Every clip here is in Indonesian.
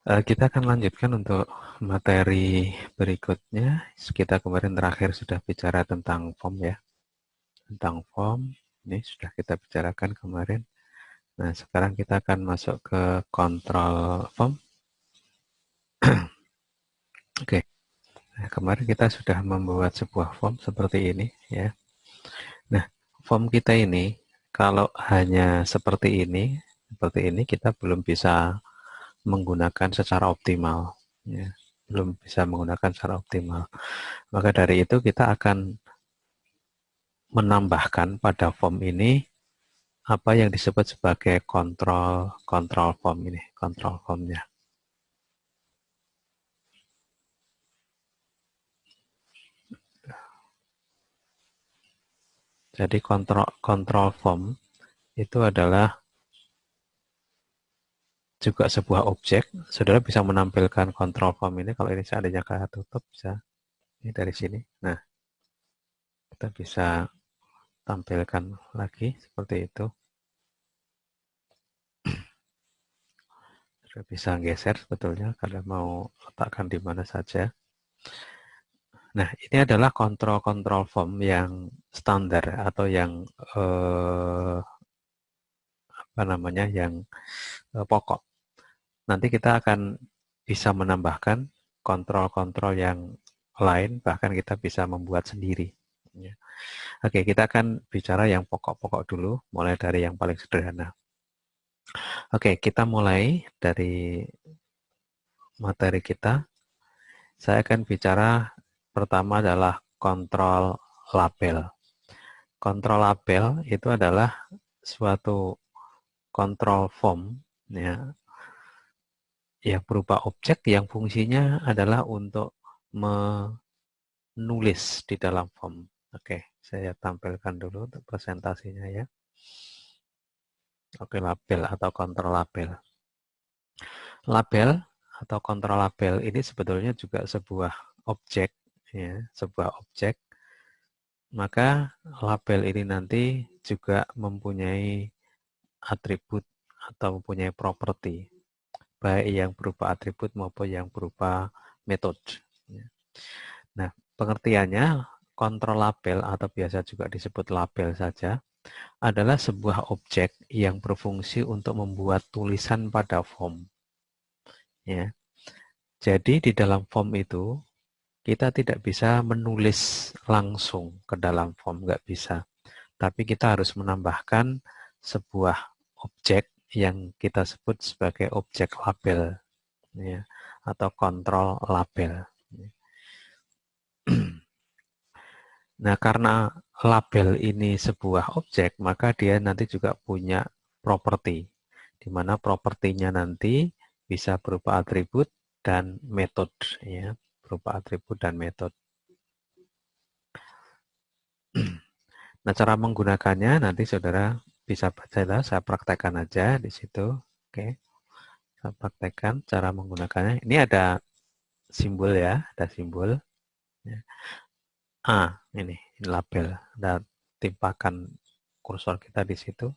Kita akan lanjutkan untuk materi berikutnya. Kita kemarin terakhir sudah bicara tentang form ya. Tentang form, ini sudah kita bicarakan kemarin. Nah, sekarang kita akan masuk ke kontrol form. Oke, nah, kemarin kita sudah membuat sebuah form seperti ini ya. Nah, form kita ini kalau hanya seperti ini kita belum bisa menggunakan secara optimal. Ya, belum bisa menggunakan secara optimal. Maka dari itu kita akan menambahkan pada form ini apa yang disebut sebagai kontrol form ini, kontrol formnya. Jadi kontrol form itu adalah juga sebuah objek. Saudara bisa menampilkan kontrol form ini kalau ini seandainya saya tutup bisa ini dari sini. Nah, kita bisa tampilkan lagi seperti itu. Sudah bisa geser sebetulnya kalau mau letakkan di mana saja. Nah, ini adalah kontrol form yang standar atau yang apa namanya yang pokok. Nanti kita akan bisa menambahkan kontrol-kontrol yang lain, bahkan kita bisa membuat sendiri. Ya. Oke, kita akan bicara yang pokok-pokok dulu, mulai dari yang paling sederhana. Oke, kita mulai dari materi kita. Saya akan bicara pertama adalah kontrol label. Kontrol label itu adalah suatu kontrol form ya, yang berupa objek yang fungsinya adalah untuk menulis di dalam form. Oke, saya tampilkan dulu untuk presentasinya ya. Oke, label atau kontrol label. Label atau kontrol label ini sebetulnya juga sebuah objek ya, sebuah objek. Maka label ini nanti juga mempunyai atribut atau mempunyai properti, baik yang berupa atribut maupun yang berupa metode. Nah, pengertiannya kontrol label atau biasa juga disebut label saja adalah sebuah objek yang berfungsi untuk membuat tulisan pada form. Ya. Jadi di dalam form itu kita tidak bisa menulis langsung ke dalam form, nggak bisa. Tapi kita harus menambahkan sebuah objek yang kita sebut sebagai objek label, ya, atau kontrol label. Nah, karena label ini sebuah objek, maka dia nanti juga punya properti, di mana propertinya nanti bisa berupa atribut dan metode, ya, berupa atribut dan metode. Nah, cara menggunakannya nanti saudara bisa baca, saya praktekkan aja di situ. Oke, saya praktekkan cara menggunakannya. Ini ada simbol ya, ada simbol. Ini label. Dan timpakan kursor kita di situ.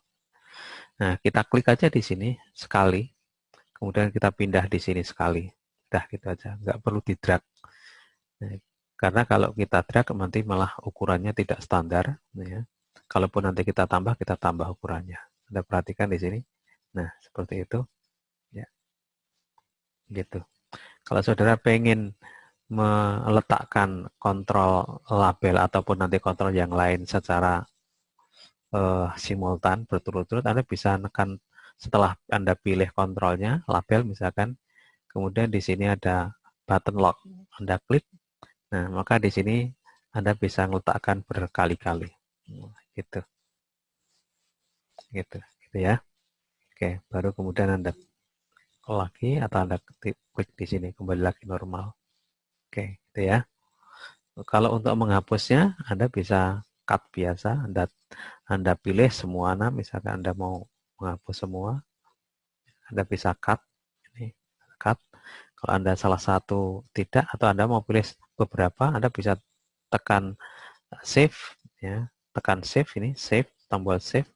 Nah, kita klik aja di sini sekali. Kemudian kita pindah di sini sekali. Udah gitu aja, nggak perlu di drag. Nah, karena kalau kita drag nanti malah ukurannya tidak standar. Ya. Kalaupun nanti kita tambah ukurannya. Anda perhatikan di sini. Nah, seperti itu. Ya, gitu. Kalau saudara pengen meletakkan kontrol label ataupun nanti kontrol yang lain secara simultan berturut-turut, Anda bisa menekan setelah Anda pilih kontrolnya, label misalkan, kemudian di sini ada button lock, Anda klik, nah maka di sini Anda bisa meletakkan berkali-kali, gitu, gitu ya. Oke, baru kemudian Anda lagi atau Anda klik di sini kembali lagi normal. Oke, gitu ya. Kalau untuk menghapusnya, Anda bisa cut biasa, Anda pilih semua, misalkan Anda mau menghapus semua, Anda bisa cut, ini cut. Kalau Anda salah satu tidak atau Anda mau pilih beberapa, Anda bisa tekan save, ya, tekan save ini, save, tombol save.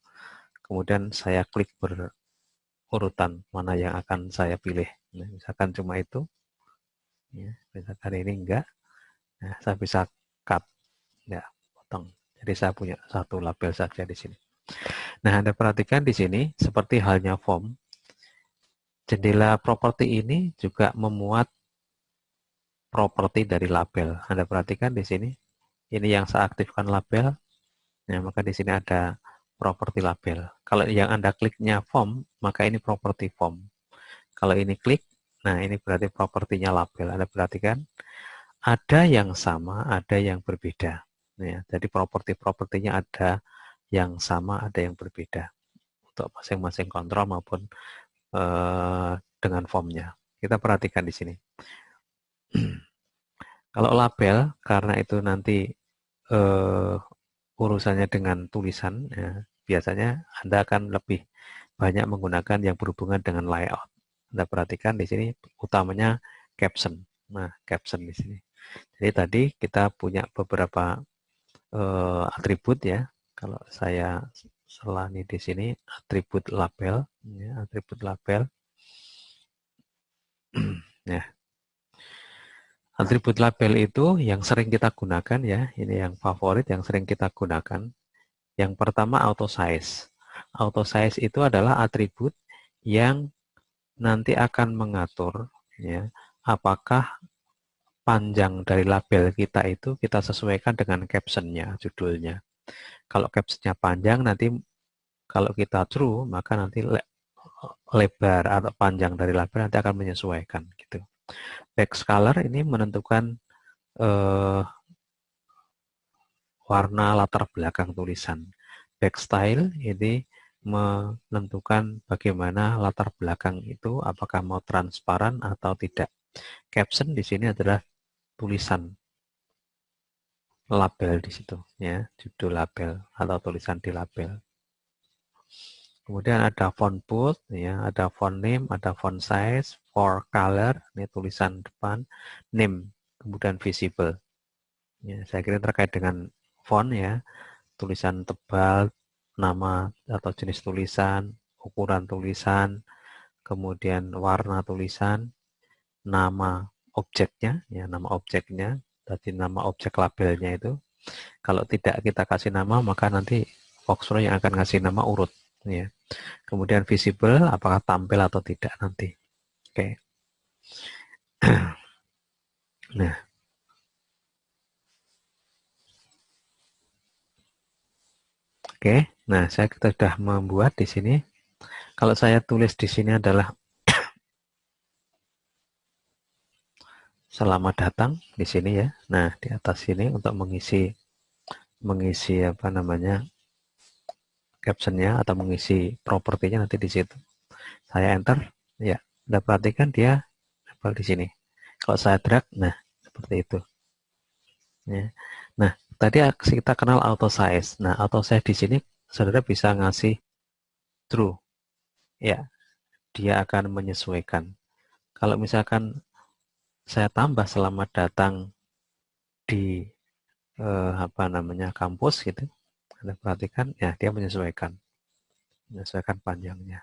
Kemudian saya klik berurutan mana yang akan saya pilih. Nah, misalkan cuma itu, ya, misalkan ini enggak, nah, saya bisa cut, ya, potong. Jadi saya punya satu label saja di sini. Nah, Anda perhatikan di sini, seperti halnya form, jendela properti ini juga memuat properti dari label. Anda perhatikan di sini, ini yang saya aktifkan label, ya, maka di sini ada properti label. Kalau yang Anda kliknya form, maka ini properti form. Kalau ini klik, nah ini berarti propertinya label. Anda perhatikan, ada yang sama, ada yang berbeda. Ya, jadi properti-propertinya ada yang sama, ada yang berbeda untuk masing-masing kontrol maupun dengan formnya. Kita perhatikan di sini. Kalau label, karena itu nanti urusannya dengan tulisan, ya, biasanya Anda akan lebih banyak menggunakan yang berhubungan dengan layout. Anda perhatikan di sini utamanya caption. Nah, caption di sini. Jadi tadi kita punya beberapa atribut ya. Kalau saya selani di sini atribut label, ya, atribut label. Ya, atribut label itu yang sering kita gunakan ya. Ini yang favorit yang sering kita gunakan. Yang pertama auto size. Auto size itu adalah atribut yang nanti akan mengatur ya apakah panjang dari label kita itu kita sesuaikan dengan captionnya, judulnya. Kalau captionnya panjang nanti kalau kita true maka nanti lebar atau panjang dari label nanti akan menyesuaikan gitu. Text color ini menentukan warna latar belakang tulisan. Backstyle ini menentukan bagaimana latar belakang itu apakah mau transparan atau tidak. Caption di sini adalah tulisan label di situ ya, judul label atau tulisan di label. Kemudian ada font bold ya, ada font name, ada font size, for color, ini tulisan depan, name, kemudian visible. Ya, saya kira terkait dengan font ya, tulisan tebal, nama atau jenis tulisan, ukuran tulisan, kemudian warna tulisan, nama objeknya, ya nama objeknya, tadi nama objek labelnya itu. Kalau tidak kita kasih nama, maka nanti Foxro yang akan kasih nama urut. Ya. Kemudian visible, apakah tampil atau tidak nanti. Oke. Nah, oke. Nah, kita sudah membuat di sini. Kalau saya tulis di sini adalah selamat datang di sini ya. Nah, di atas sini untuk mengisi apa namanya captionnya atau mengisi propertinya nanti di situ. Saya enter, ya. Anda perhatikan dia apa di sini. Kalau saya drag, nah seperti itu. Ya. Nah, tadi kita kenal auto size. Nah, auto size di sini saudara bisa ngasih true. Ya, dia akan menyesuaikan. Kalau misalkan saya tambah selamat datang di apa namanya kampus gitu, Anda perhatikan, ya dia menyesuaikan panjangnya.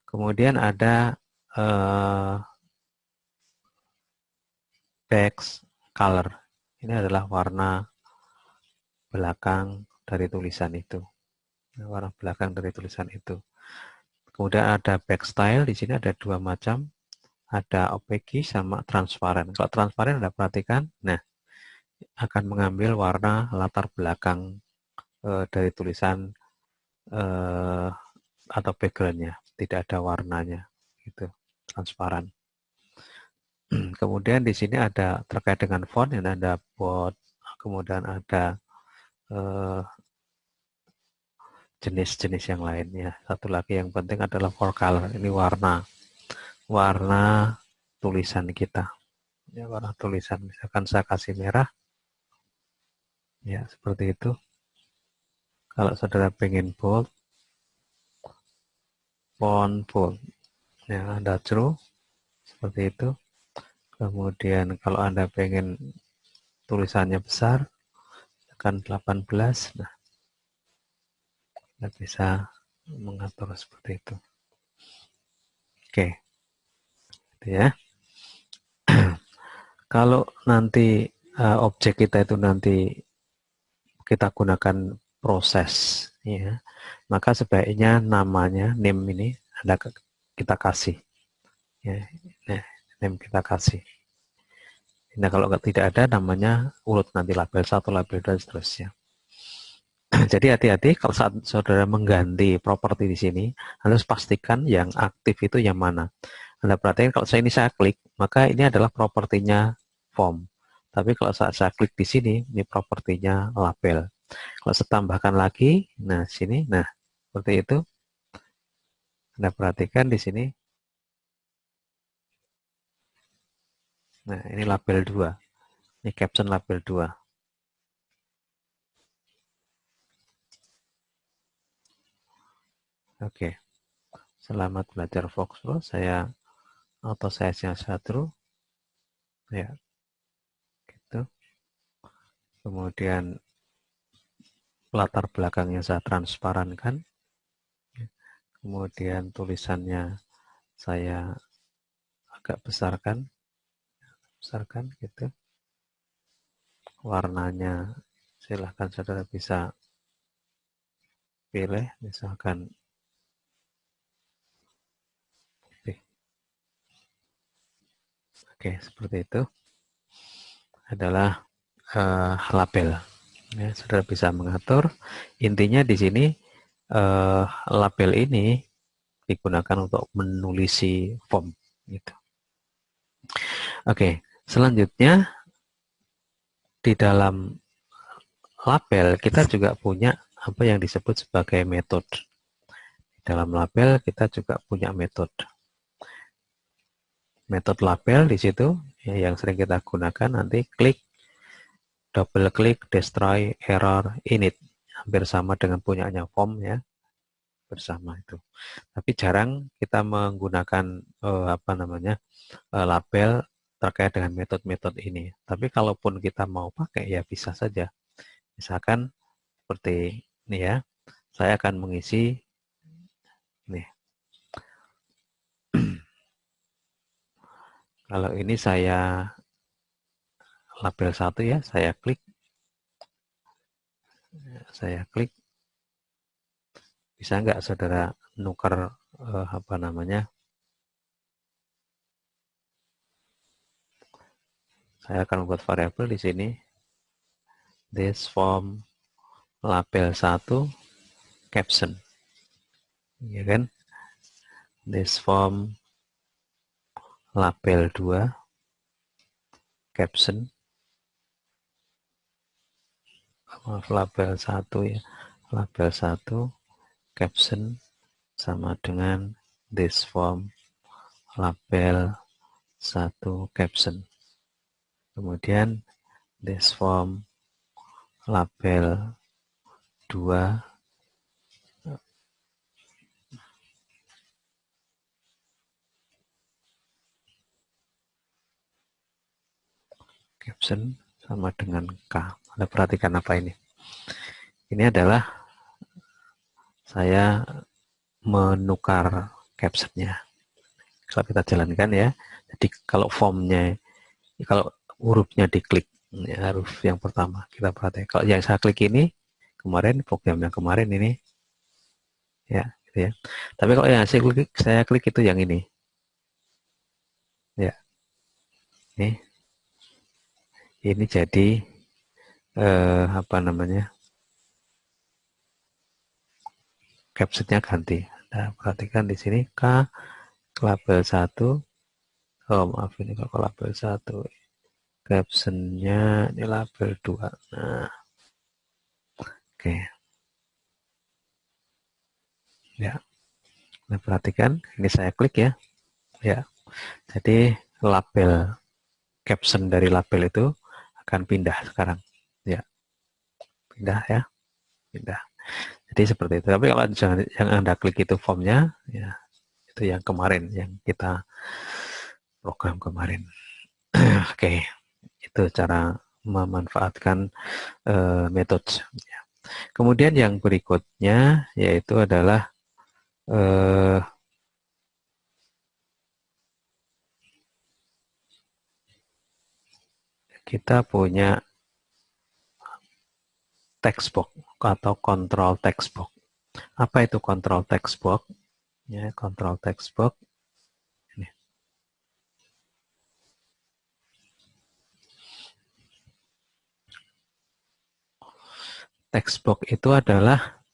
Kemudian ada text color. Ini adalah warna belakang dari tulisan itu. Warna belakang dari tulisan itu. Kemudian ada backstyle, di sini ada dua macam. Ada opaque sama transparan. Kalau transparan Anda perhatikan, nah akan mengambil warna latar belakang dari tulisan atau backgroundnya, tidak ada warnanya, gitu, transparan. Kemudian di sini ada terkait dengan font, yang ada bold, kemudian ada jenis-jenis yang lainnya. Satu lagi yang penting adalah for color, ini warna tulisan kita. Ya, warna tulisan, misalkan saya kasih merah, ya seperti itu. Kalau saudara pengen bold, font bold, ya Anda true, seperti itu. Kemudian kalau Anda pengen tulisannya besar, tekan 18, nah Anda bisa mengatur seperti itu. Oke. ya. Kalau nanti objek kita itu nanti kita gunakan proses, ya, maka sebaiknya namanya name ini kita kasih, ya. Nah, name kita kasih. Nah, kalau tidak ada namanya urut nanti label 1, label 2, dan seterusnya. Jadi hati-hati kalau saat saudara mengganti properti di sini, harus pastikan yang aktif itu yang mana. Anda perhatikan kalau saya klik, maka ini adalah propertinya form. Tapi kalau saat saya klik di sini, ini propertinya label. Kalau saya tambahkan lagi, nah sini, nah seperti itu. Anda perhatikan di sini. Nah, ini label 2. Ini caption label 2. Oke. Selamat belajar Foxflow. Saya auto size-nya 1. Ya, gitu. Kemudian latar belakangnya saya transparankan. Kemudian tulisannya saya agak besarkan gitu. Warnanya silahkan saudara bisa pilih, misalkan putih. Oke, seperti itu adalah label. Ya, saudara bisa mengatur. Intinya di sini label ini digunakan untuk menulisi form. Gitu. Oke, selanjutnya di dalam label kita juga punya apa yang disebut sebagai metode. Dalam label kita juga punya metode. Metode label di situ ya, yang sering kita gunakan nanti klik, double klik, destroy, error, init. Hampir sama dengan punyanya form ya, bersama itu. Tapi jarang kita menggunakan label terkait dengan metode-metode ini. Tapi kalaupun kita mau pakai ya bisa saja. Misalkan seperti ini ya, saya akan mengisi nih. Kalau ini saya label 1 ya, saya klik, bisa nggak saudara nukar saya akan membuat variabel di sini, this form label 1 caption, ya kan? This form label 2 caption, label 1 ya, label 1 caption sama dengan this form label 1 caption. Kemudian this form label 2 caption sama dengan K. Anda perhatikan apa ini? Ini adalah saya menukar captionnya. Kalau kita jalankan ya, jadi kalau formnya, kalau hurufnya diklik, ya, huruf yang pertama kita perhatikan. Kalau yang saya klik ini kemarin, program yang kemarin ini, ya, gitu ya. Tapi kalau yang saya klik itu yang ini, ya, ini jadi captionnya ganti. Nah, perhatikan di sini K label 1. Oh, maaf ini kalau label 1. Captionnya ini label 2. Nah, oke. Ya, nah, perhatikan ini saya klik ya. Ya, jadi label caption dari label itu akan pindah sekarang. Ya, pindah ya, pindah. Jadi seperti itu. Tapi kalau yang Anda klik itu formnya, ya itu yang kemarin, yang kita program kemarin. Oke, itu cara memanfaatkan metode. Kemudian yang berikutnya yaitu adalah kita punya text box atau control text box. Apa itu control text box? Ya, control text box. Ini. Text box itu adalah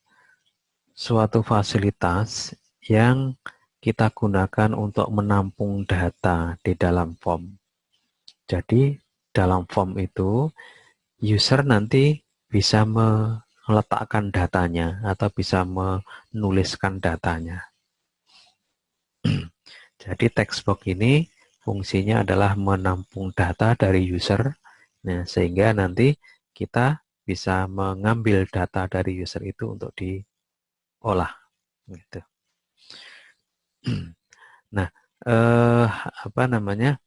suatu fasilitas yang kita gunakan untuk menampung data di dalam form. Jadi, dalam form itu, user nanti bisa meletakkan datanya atau bisa menuliskan datanya. Jadi text box ini fungsinya adalah menampung data dari user, nah, sehingga nanti kita bisa mengambil data dari user itu untuk diolah. Gitu. Nah, apa namanya?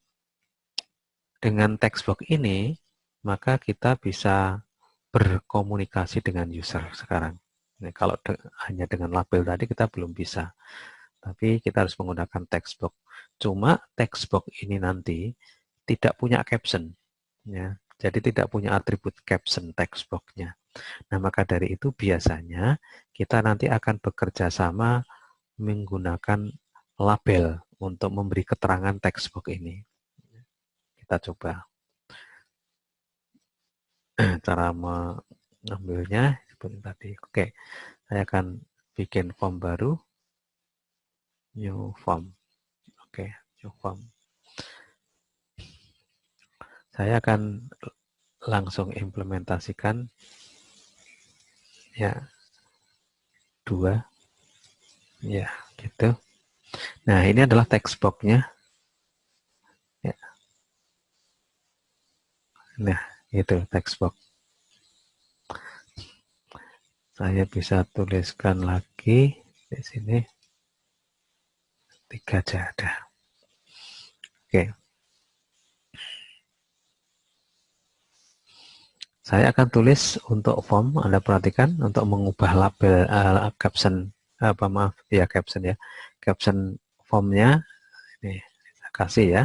Dengan text box ini, maka kita bisa berkomunikasi dengan user sekarang. Nah, kalau hanya dengan label tadi kita belum bisa. Tapi kita harus menggunakan text box. Cuma text box ini nanti tidak punya caption. Ya. Jadi tidak punya atribut caption text box-nya. Nah, maka dari itu biasanya kita nanti akan bekerja sama menggunakan label untuk memberi keterangan text box ini. Kita coba. Cara mengambilnya seperti tadi. Oke, saya akan bikin form baru. New form. Oke, new form. Saya akan langsung implementasikan ya 2 ya gitu. Nah, ini adalah text box-nya. Ya. Nah, itu text box. Saya bisa tuliskan lagi di sini 3 aja ada. Oke. Saya akan tulis untuk form, Anda perhatikan, untuk mengubah label caption, maaf, ya caption ya. Caption formnya, ini saya kasih ya.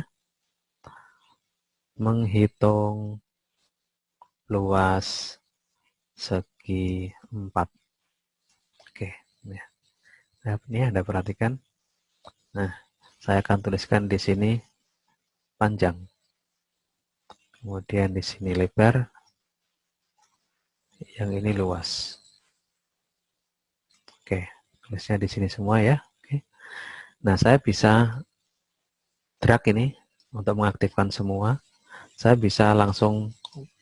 Menghitung luas segi 4. Oke, ya. Nah, ini Anda perhatikan. Nah, saya akan tuliskan di sini panjang. Kemudian di sini lebar. Yang ini luas. Oke, tulisnya di sini semua ya. Oke. Nah, saya bisa drag ini untuk mengaktifkan semua. Saya bisa langsung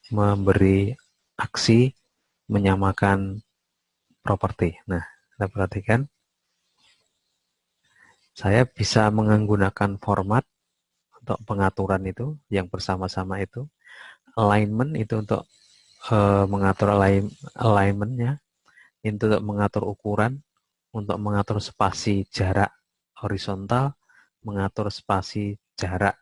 memberi aksi menyamakan properti. Nah, kita perhatikan. Saya bisa menggunakan format untuk pengaturan itu, yang bersama-sama itu. Alignment itu untuk mengatur alignment-nya. Itu untuk mengatur ukuran, untuk mengatur spasi jarak horizontal, mengatur spasi jarak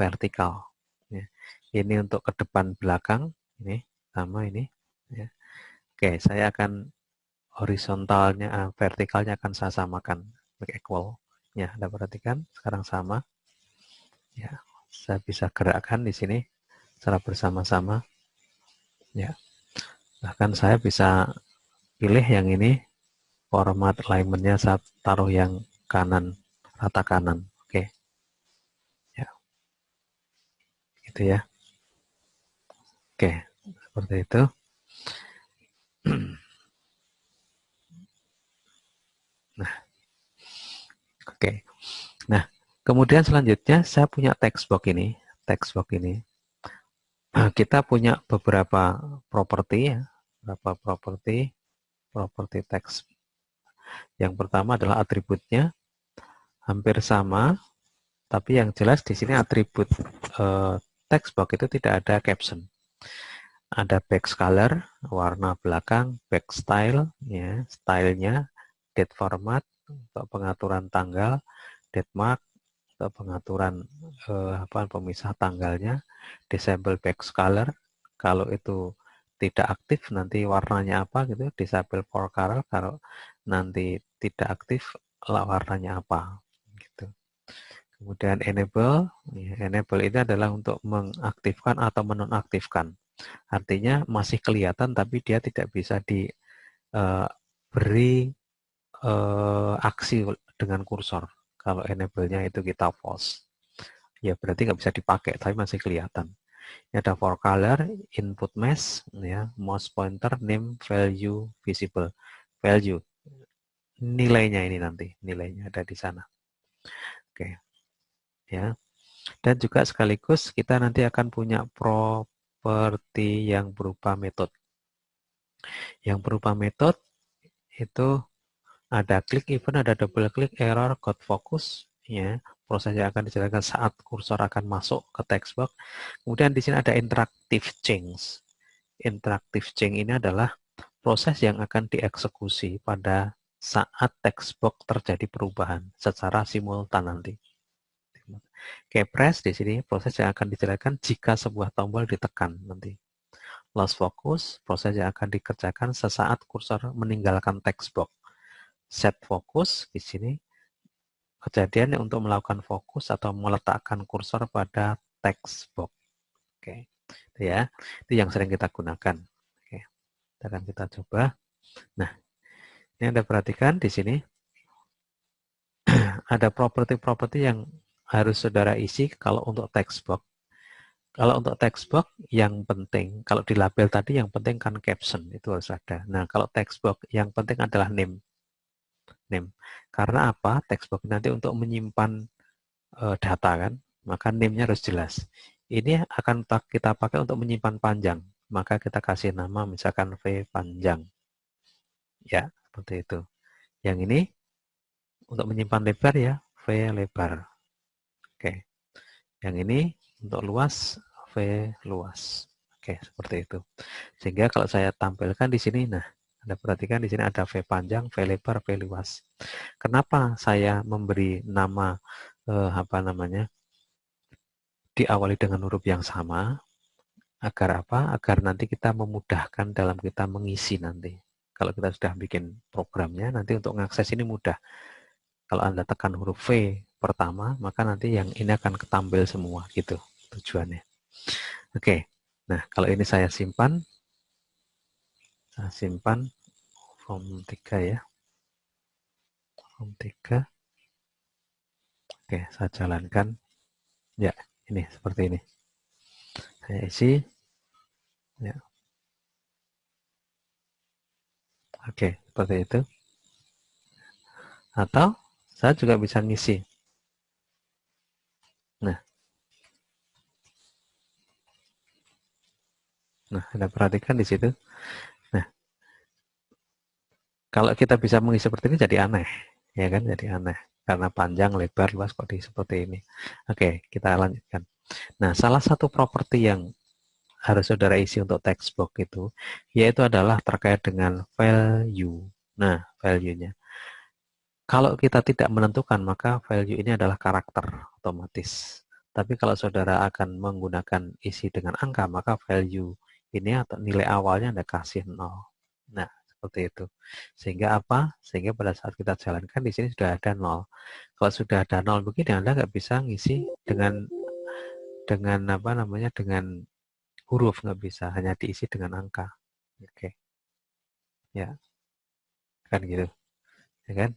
vertikal. Ya. Ini untuk ke depan belakang, ini sama ini. Ya. Oke, saya akan horizontalnya, vertikalnya akan saya samakan, make equal. Ya, Anda perhatikan, sekarang sama. Ya, saya bisa gerakkan di sini secara bersama-sama. Ya, bahkan saya bisa pilih yang ini. Format alignment-nya saya taruh yang kanan, rata kanan. Oke. Ya. Gitu ya. Oke, seperti itu. Nah. Oke. Nah, kemudian selanjutnya saya punya text box ini. Text box ini. Kita punya beberapa properti ya. Beberapa properti text. Yang pertama adalah atributnya hampir sama, tapi yang jelas di sini atribut text box itu tidak ada caption. Ada back color, warna belakang, back style, ya, stylenya, date format untuk pengaturan tanggal, date mark untuk pengaturan pemisah tanggalnya, disable back color, kalau itu tidak aktif nanti warnanya apa gitu, disable for color, kalau nanti tidak aktif warnanya apa gitu. Kemudian enable, enable itu adalah untuk mengaktifkan atau menonaktifkan. Artinya masih kelihatan tapi dia tidak bisa diberi aksi dengan kursor. Kalau enable-nya itu kita false, ya berarti nggak bisa dipakai, tapi masih kelihatan. Ini ada for color, input mesh, ya, mouse pointer, name, value, visible. Value, nilainya ini nanti, nilainya ada di sana. Oke, ya. Dan juga sekaligus kita nanti akan punya properti yang berupa metode. Yang berupa metode itu ada click event, ada double click, error, code focus, ya. Proses yang akan dijalankan saat kursor akan masuk ke text box. Kemudian di sini ada interactive change. Interactive change ini adalah proses yang akan dieksekusi pada saat text box terjadi perubahan secara simultan nanti. Keypress di sini proses yang akan dijalankan jika sebuah tombol ditekan nanti. Lost focus, proses yang akan dikerjakan sesaat kursor meninggalkan text box. Set focus di sini kejadian untuk melakukan fokus atau meletakkan kursor pada text box. Oke, itu ya, itu yang sering kita gunakan. Oke, akan kita coba. Nah, ini Anda perhatikan di sini ada properti-properti yang harus saudara isi kalau untuk text box. Kalau untuk text box yang penting, kalau di label tadi yang penting kan caption itu harus ada. Nah, kalau text box yang penting adalah name. Name. Karena apa? Text box nanti untuk menyimpan data kan, maka name-nya harus jelas. Ini akan kita pakai untuk menyimpan panjang, maka kita kasih nama misalkan V panjang. Ya, seperti itu. Yang ini untuk menyimpan lebar ya, V lebar. Oke. Yang ini untuk luas, V luas. Oke, seperti itu. Sehingga kalau saya tampilkan di sini, nah, Anda perhatikan di sini ada V panjang, V lebar, V luas. Kenapa saya memberi nama apa namanya? Diawali dengan huruf yang sama, agar apa? Agar nanti kita memudahkan dalam kita mengisi nanti. Kalau kita sudah bikin programnya, nanti untuk mengakses ini mudah. Kalau Anda tekan huruf V pertama, maka nanti yang ini akan ketampil semua, gitu tujuannya. Oke, nah kalau ini saya simpan form 3 ya. Form 3. Oke, saya jalankan. Ya, ini seperti ini. Saya isi. Ya. Oke, seperti itu. Atau saya juga bisa ngisi. Nah, Anda perhatikan di situ. Nah, kalau kita bisa mengisi seperti ini jadi aneh, ya kan? Jadi aneh karena panjang, lebar, luas kok seperti ini. Oke, kita lanjutkan. Nah, salah satu properti yang harus saudara isi untuk text box itu, yaitu adalah terkait dengan value. Nah, value-nya. Kalau kita tidak menentukan, maka value ini adalah karakter otomatis. Tapi kalau saudara akan menggunakan isi dengan angka, maka value ini atau nilai awalnya Anda kasih 0. Nah, seperti itu. Sehingga apa? Sehingga pada saat kita jalankan di sini sudah ada 0. Kalau sudah ada 0 begini, Anda nggak bisa ngisi dengan apa namanya, dengan huruf, nggak bisa, hanya diisi dengan angka. Oke. Ya, kan gitu. Ya kan?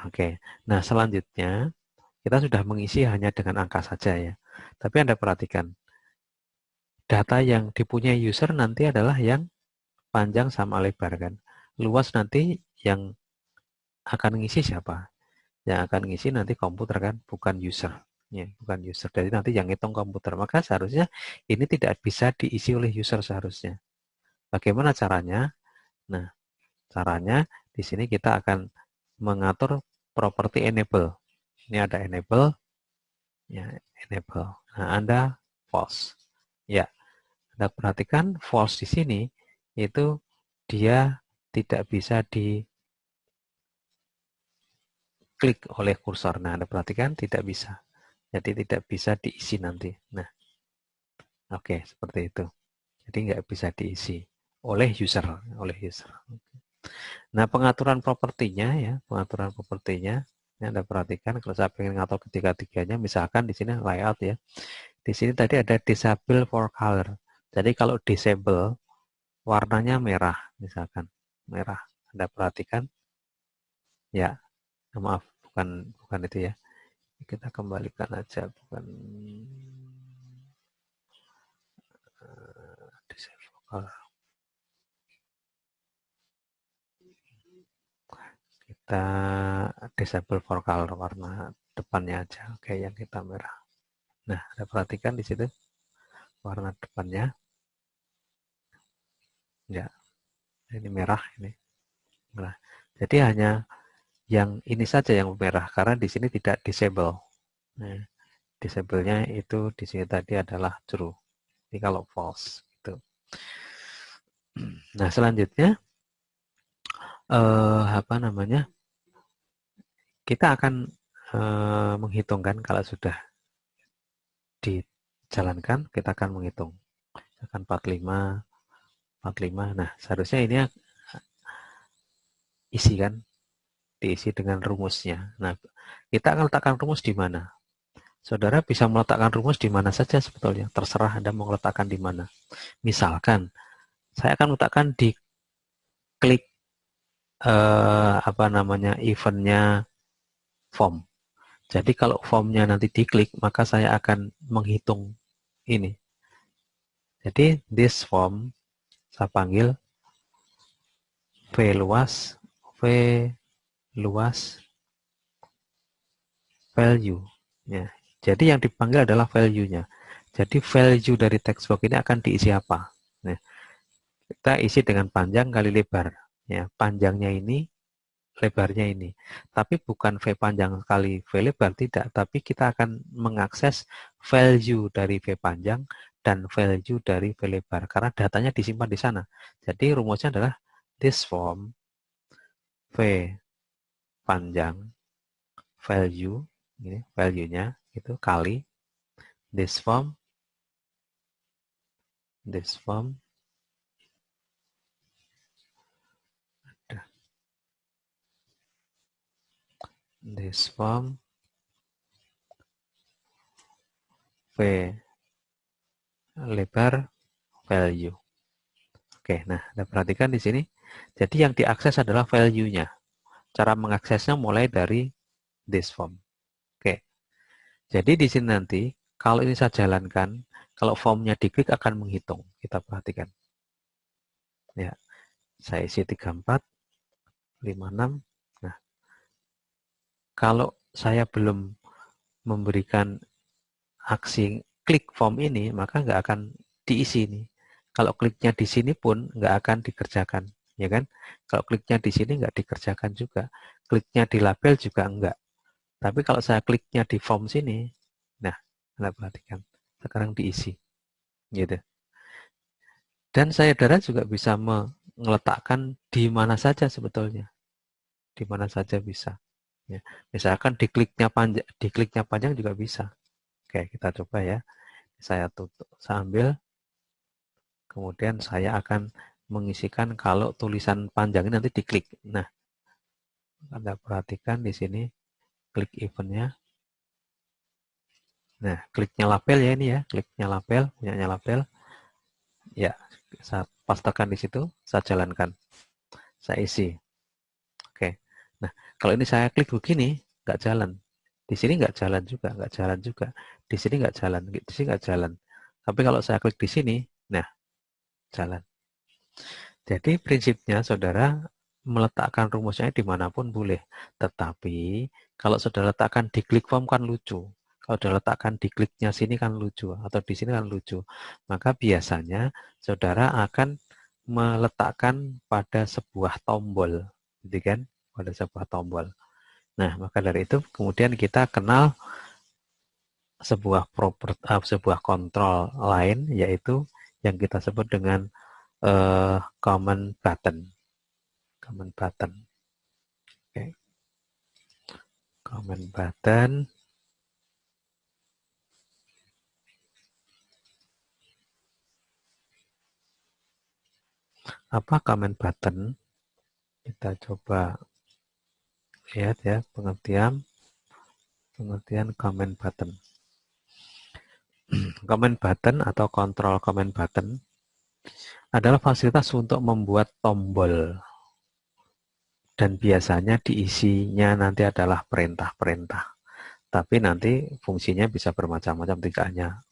Oke. Nah, selanjutnya kita sudah mengisi hanya dengan angka saja ya. Tapi Anda perhatikan, data yang dipunyai user nanti adalah yang panjang sama lebar kan. Luas nanti yang akan ngisi siapa? Yang akan ngisi nanti komputer kan, bukan user. Ya, bukan user. Jadi nanti yang hitung komputer. Maka seharusnya ini tidak bisa diisi oleh user seharusnya. Bagaimana caranya? Nah, caranya di sini kita akan mengatur properti enable. Ini ada enable, ya, enable. Nah, Anda false. Ya, Anda perhatikan false di sini itu dia tidak bisa diklik oleh kursor. Nah, Anda perhatikan tidak bisa. Jadi tidak bisa diisi nanti. Nah, oke, seperti itu. Jadi nggak bisa diisi oleh user. Nah, pengaturan propertinya ya, pengaturan propertinya. Ini Anda perhatikan kalau saya ingin ngatur ketiga-tiganya, misalkan di sini layout ya. Di sini tadi ada disable for color. Jadi kalau disable warnanya merah misalkan. Merah. Anda perhatikan? Ya, maaf bukan bukan itu ya. Kita kembalikan aja bukan disable for color. Kita disable for color warna depannya aja. Oke, yang kita merah. Nah, Anda perhatikan di situ warna depannya. Ya, ini merah ini. Merah. Jadi hanya yang ini saja yang merah karena di sini tidak disable. Nah, disable-nya itu di sini tadi adalah true. Ini kalau false gitu. Nah, selanjutnya apa namanya? Kita akan menghitungkan kalau sudah dijalankan, kita akan menghitung. Akan 45, 45. Nah, seharusnya ini isi kan, diisi dengan rumusnya. Nah, kita akan letakkan rumus di mana? Saudara bisa meletakkan rumus di mana saja sebetulnya. Terserah Anda mau letakkan di mana. Misalkan, saya akan letakkan di klik apa namanya eventnya form. Jadi kalau formnya nanti diklik, maka saya akan menghitung ini. Jadi this form saya panggil V luas value. Ya. Jadi yang dipanggil adalah value-nya. Jadi value dari text box ini akan diisi apa? Nah, kita isi dengan panjang kali lebar. Ya, panjangnya ini, lebarnya ini. Tapi bukan V panjang kali V lebar, tidak. Tapi kita akan mengakses value dari V panjang dan value dari V lebar. Karena datanya disimpan di sana. Jadi rumusnya adalah this form V panjang value, ini value-nya itu kali this form this form V lebar value. Oke, nah, Anda perhatikan di sini. Jadi yang diakses adalah value-nya. Cara mengaksesnya mulai dari this form. Oke. Jadi di sini nanti, kalau ini saya jalankan, kalau formnya diklik akan menghitung. Kita perhatikan. Ya, saya isi 34, 56. Nah, kalau saya belum memberikan aksi klik form ini, maka nggak akan diisi nih. Kalau kliknya di sini pun nggak akan dikerjakan, ya kan? Kalau kliknya di sini nggak dikerjakan juga, kliknya di label juga enggak. Tapi kalau saya kliknya di form sini, nah, Anda perhatikan, sekarang diisi, gitu. Dan saudara juga bisa meletakkan di mana saja sebetulnya, di mana saja bisa. Ya. Misalkan di kliknya panjang juga bisa. Oke, kita coba ya. Saya tutup, saya ambil. Kemudian saya akan mengisikan kalau tulisan panjang ini nanti diklik. Nah, Anda perhatikan di sini klik eventnya. Nah, kliknya label ya ini ya, kliknya label, punyanya label. Ya, saya pastekan di situ, saya jalankan, saya isi. Oke. Nah, kalau ini saya klik begini, nggak jalan. Di sini nggak jalan juga, nggak jalan juga. Di sini nggak jalan, di sini nggak jalan. Tapi kalau saya klik di sini, nah, jalan. Jadi prinsipnya saudara meletakkan rumusnya dimanapun boleh. Tetapi kalau saudara letakkan di klik form kan lucu. Kalau saudara letakkan di kliknya sini kan lucu. Atau di sini kan lucu. Maka biasanya saudara akan meletakkan pada sebuah tombol. Gitu kan? Pada sebuah tombol. Nah, maka dari itu kemudian kita kenal sebuah kontrol lain, yaitu yang kita sebut dengan command button. Command button. Oke. Command button. Apa command button? Kita coba lihat ya, pengertian comment button. Comment button atau control comment button adalah fasilitas untuk membuat tombol, dan biasanya diisinya nanti adalah perintah-perintah. Tapi nanti fungsinya bisa bermacam-macam, tidak hanya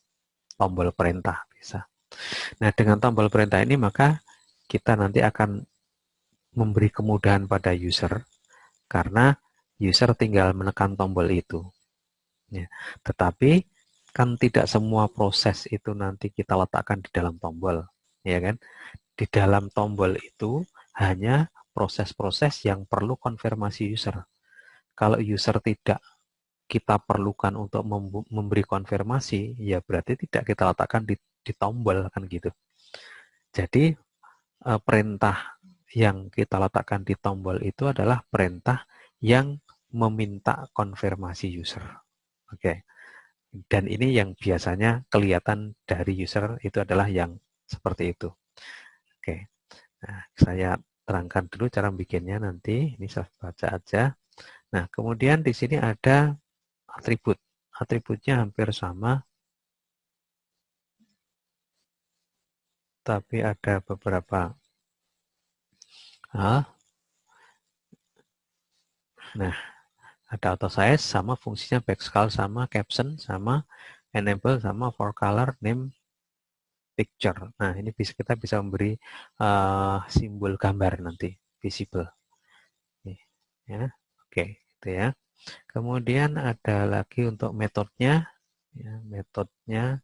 tombol perintah bisa. Nah, dengan tombol perintah ini maka kita nanti akan memberi kemudahan pada user, karena user tinggal menekan tombol itu. Ya. Tetapi kan tidak semua proses itu nanti kita letakkan di dalam tombol, ya kan? Di dalam tombol itu hanya proses-proses yang perlu konfirmasi user. Kalau user tidak kita perlukan untuk memberi konfirmasi, ya berarti tidak kita letakkan di tombol, kan gitu. Jadi perintah yang kita letakkan di tombol itu adalah perintah yang meminta konfirmasi user. Oke. Dan ini yang biasanya kelihatan dari user itu adalah yang seperti itu. Oke. Nah, saya terangkan dulu cara bikinnya nanti. Ini saya baca aja. Nah, kemudian di sini ada atribut. Atributnya hampir sama, tapi ada beberapa hal. Nah, ada auto size sama fungsinya backscale sama caption sama enable sama for color name picture. Nah, ini kita bisa memberi simbol gambar nanti visible. Ya, oke, itu ya. Kemudian ada lagi untuk metodenya. Ya, metodenya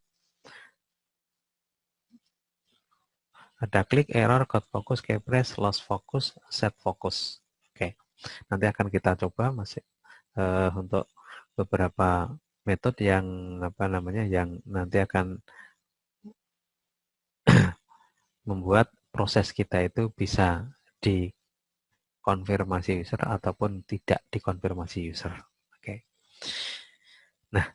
ada klik, error, got focus, keypress, lost focus, set focus. Oke, nanti akan kita coba masih untuk beberapa metode yang yang nanti akan membuat proses kita itu bisa dikonfirmasi user ataupun tidak dikonfirmasi user. Oke. Nah,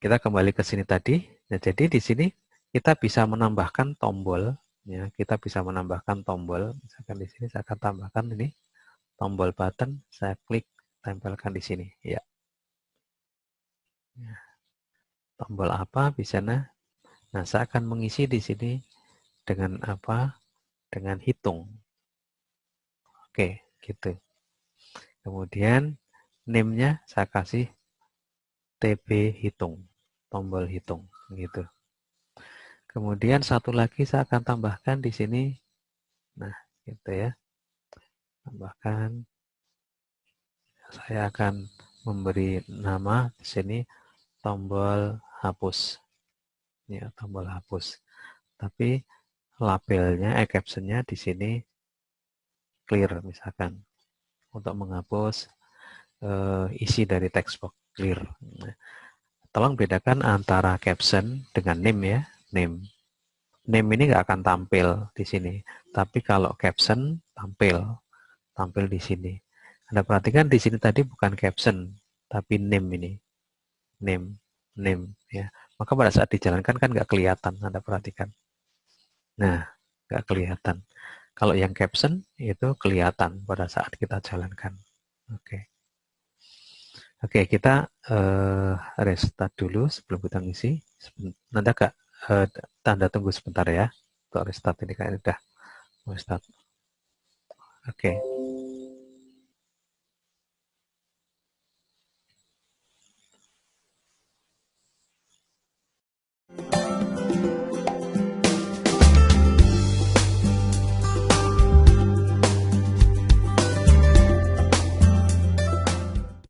kita kembali ke sini tadi. Nah, jadi di sini kita bisa menambahkan tombol, ya. Kita bisa menambahkan tombol. Misalkan di sini saya akan tambahkan ini tombol button. Saya klik, tempelkan di sini. Ya. Tombol apa bisa nah? Nah, saya akan mengisi di sini dengan apa? Dengan hitung. Oke, gitu. Kemudian name-nya saya kasih TB hitung, tombol hitung, gitu. Kemudian satu lagi saya akan tambahkan di sini, nah, gitu ya. Tambahkan, saya akan memberi nama di sini tombol hapus, ya, tombol hapus. Tapi labelnya, captionnya di sini clear, misalkan untuk menghapus isi dari text box clear. Nah, tolong bedakan antara caption dengan name ya, name. Name ini nggak akan tampil di sini, tapi kalau caption tampil di sini. Anda perhatikan di sini tadi bukan caption, tapi name ini, name ya. Maka pada saat dijalankan kan nggak kelihatan, Anda perhatikan. Nah, nggak kelihatan. Kalau yang caption itu kelihatan pada saat kita jalankan. Oke. Oke, kita restart dulu sebelum kita ngisi. Nanti agak tanda tunggu sebentar ya. Untuk restart ini kayaknya udah mau start. Oke.